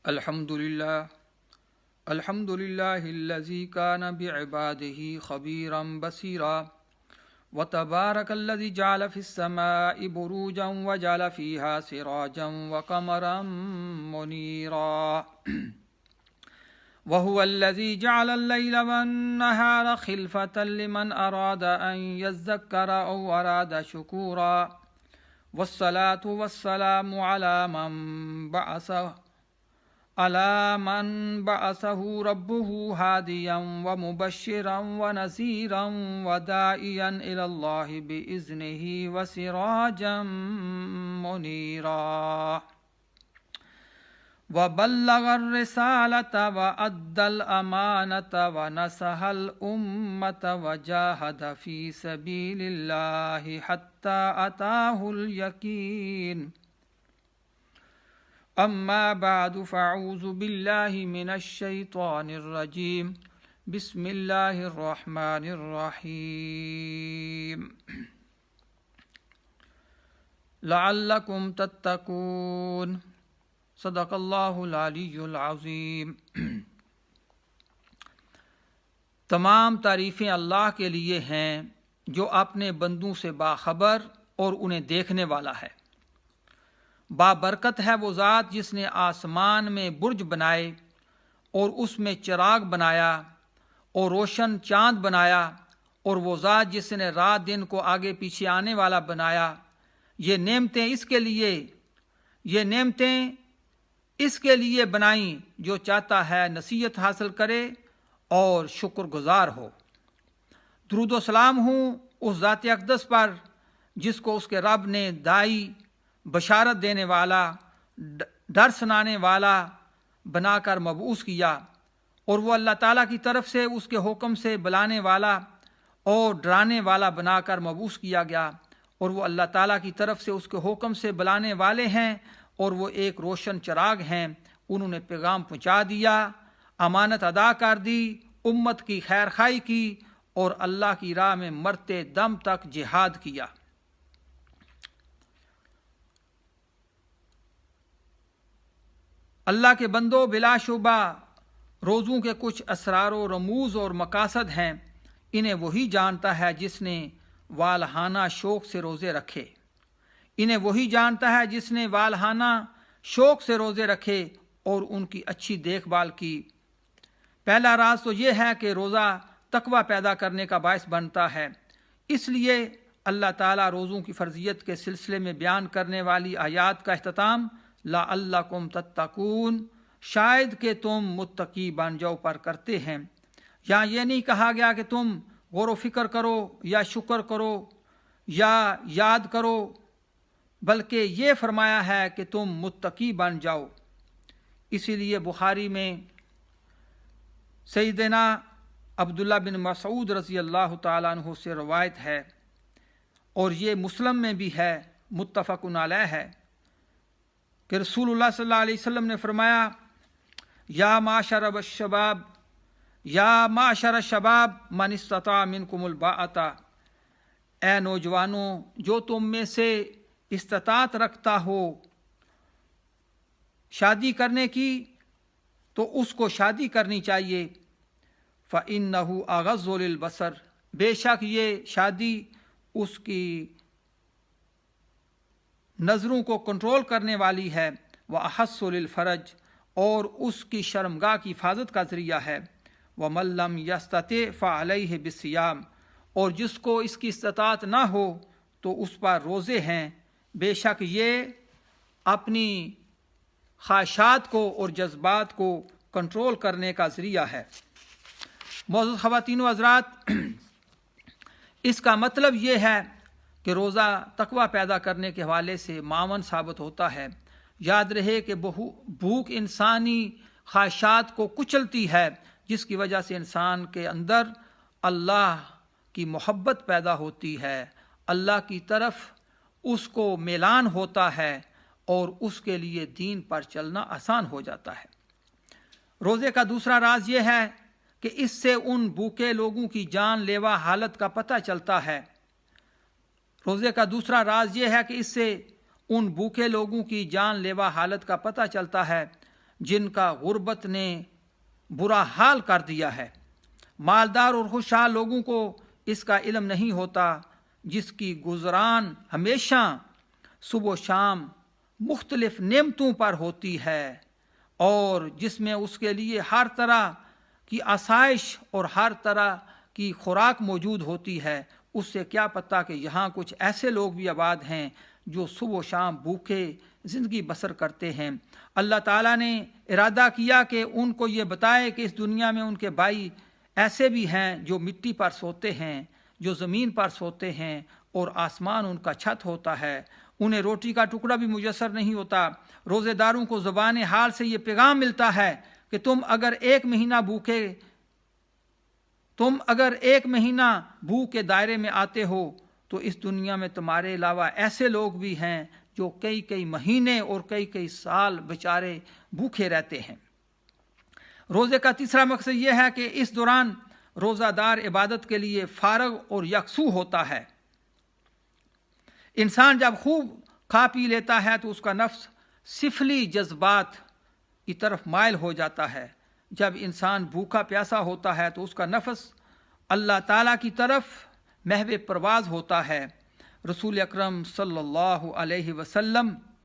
الحمد لله الذي كان بعباده خبيرا بصيرا وتبارك الذي جعل في السماء بروجا وجعل فيها سراجا وقمرا منيرا وهو الذي جعل الليل والنهار خلفة لمن أراد أن يذكر أو أراد شكورا والصلاة والسلام على من بعثه ربه هاديا ومبشرا ونذيرا وداعيا إلى الله بإذنه وسراجا منيرا وبلغ الرسالة وأدى الأمانة ونصح الأمة وجاهد في سبيل الله حتى أتاه اليقين أما بعد فأعوذ بالله من الشيطان الرجيم بسم الله الرحمن الرحيم لعلكم تتقون صدق اللہ العلی العظیم۔ تمام تعریفیں اللہ کے لیے ہیں جو اپنے بندوں سے باخبر اور انہیں دیکھنے والا ہے۔ بابرکت ہے وہ ذات جس نے آسمان میں برج بنائے اور اس میں چراغ بنایا اور روشن چاند بنایا، اور وہ ذات جس نے رات دن کو آگے پیچھے آنے والا بنایا۔ یہ نعمتیں اس کے لیے بنائیں جو چاہتا ہے نصیحت حاصل کرے اور شکر گزار ہو۔ درود و سلام ہوں اس ذات اقدس پر جس کو اس کے رب نے دائی، بشارت دینے والا، ڈر سنانے والا بنا کر مبعوث کیا، اور وہ اللہ تعالیٰ کی طرف سے اس کے حکم سے بلانے والا اور ڈرانے والا بنا کر مبعوث کیا گیا، اور وہ اللہ تعالیٰ کی طرف سے اس کے حکم سے بلانے والے ہیں، اور وہ ایک روشن چراغ ہیں۔ انہوں نے پیغام پہنچا دیا، امانت ادا کر دی، امت کی خیر خواہی کی، اور اللہ کی راہ میں مرتے دم تک جہاد کیا۔ اللہ کے بندوں، بلا شبہ روزوں کے کچھ اسرار و رموز اور مقاصد ہیں۔ انہیں وہی جانتا ہے جس نے والہانہ شوق سے روزے رکھے۔ اور ان کی اچھی دیکھ بھال کی۔ پہلا راز تو یہ ہے کہ روزہ تقوی پیدا کرنے کا باعث بنتا ہے۔ اس لیے اللہ تعالیٰ روزوں کی فرضیت کے سلسلے میں بیان کرنے والی آیات کا اختتام لعلکم تتقون، شاید کہ تم متقی بن جاؤ پر کرتے ہیں۔ یہاں یہ نہیں کہا گیا کہ تم غور و فکر کرو یا شکر کرو یا یاد کرو، بلکہ یہ فرمایا ہے کہ تم متقی بن جاؤ۔ اسی لیے بخاری میں سیدنا عبداللہ بن مسعود رضی اللہ تعالیٰ عنہ سے روایت ہے، اور یہ مسلم میں بھی ہے، متفق علیہ ہے، کہ رسول اللہ صلی اللہ علیہ وسلم نے فرمایا، یا معشر الشباب من استطاع منکم الباءۃ، اے نوجوانوں جو تم میں سے استطاعت رکھتا ہو شادی کرنے کی تو اس کو شادی کرنی چاہیے۔ فإنہ اغض للبصر، بے شک یہ شادی اس کی نظروں کو کنٹرول کرنے والی ہے، وأحص للفرج، اور اس کی شرمگاہ کی حفاظت کا ذریعہ ہے، ومن لم یستطع فعلیہ بالصیام، اور جس کو اس کی استطاعت نہ ہو تو اس پر روزے ہیں، بے شک یہ اپنی خواہشات کو اور جذبات کو کنٹرول کرنے کا ذریعہ ہے۔ معزز خواتین و حضرات، اس کا مطلب یہ ہے کہ روزہ تقوی پیدا کرنے کے حوالے سے معاون ثابت ہوتا ہے۔ یاد رہے کہ بھوک انسانی خواہشات کو کچلتی ہے، جس کی وجہ سے انسان کے اندر اللہ کی محبت پیدا ہوتی ہے، اللہ کی طرف اس کو میلان ہوتا ہے، اور اس کے لیے دین پر چلنا آسان ہو جاتا ہے۔ روزے کا دوسرا راز یہ ہے کہ اس سے ان بھوکے لوگوں کی جان لیوا حالت کا پتہ چلتا ہے۔ روزے کا دوسرا راز یہ ہے کہ اس سے ان بھوکے لوگوں کی جان لیوا حالت کا پتہ چلتا ہے جن کا غربت نے برا حال کر دیا ہے۔ مالدار اور خوشحال لوگوں کو اس کا علم نہیں ہوتا، جس کی گزران ہمیشہ صبح و شام مختلف نعمتوں پر ہوتی ہے اور جس میں اس کے لیے ہر طرح کی آسائش اور ہر طرح کی خوراک موجود ہوتی ہے۔ اس سے کیا پتہ کہ یہاں کچھ ایسے لوگ بھی آباد ہیں جو صبح و شام بھوکے زندگی بسر کرتے ہیں۔ اللہ تعالیٰ نے ارادہ کیا کہ ان کو یہ بتائے کہ اس دنیا میں ان کے بھائی ایسے بھی ہیں جو مٹی پر سوتے ہیں، جو زمین پر سوتے ہیں اور آسمان ان کا چھت ہوتا ہے، انہیں روٹی کا ٹکڑا بھی میسر نہیں ہوتا۔ روزے داروں کو زبان حال سے یہ پیغام ملتا ہے کہ تم اگر ایک مہینہ بھوک کے دائرے میں آتے ہو تو اس دنیا میں تمہارے علاوہ ایسے لوگ بھی ہیں جو کئی مہینے اور کئی سال بیچارے بھوکے رہتے ہیں۔ روزے کا تیسرا مقصد یہ ہے کہ اس دوران روزہ دار عبادت کے لیے فارغ اور یکسو ہوتا ہے۔ انسان جب خوب کھا پی لیتا ہے تو اس کا نفس سفلی جذبات کی طرف مائل ہو جاتا ہے۔ جب انسان بھوکا پیاسا ہوتا ہے تو اس کا نفس اللہ تعالیٰ کی طرف محو پرواز ہوتا ہے۔ رسول اکرم صلی اللہ علیہ وسلم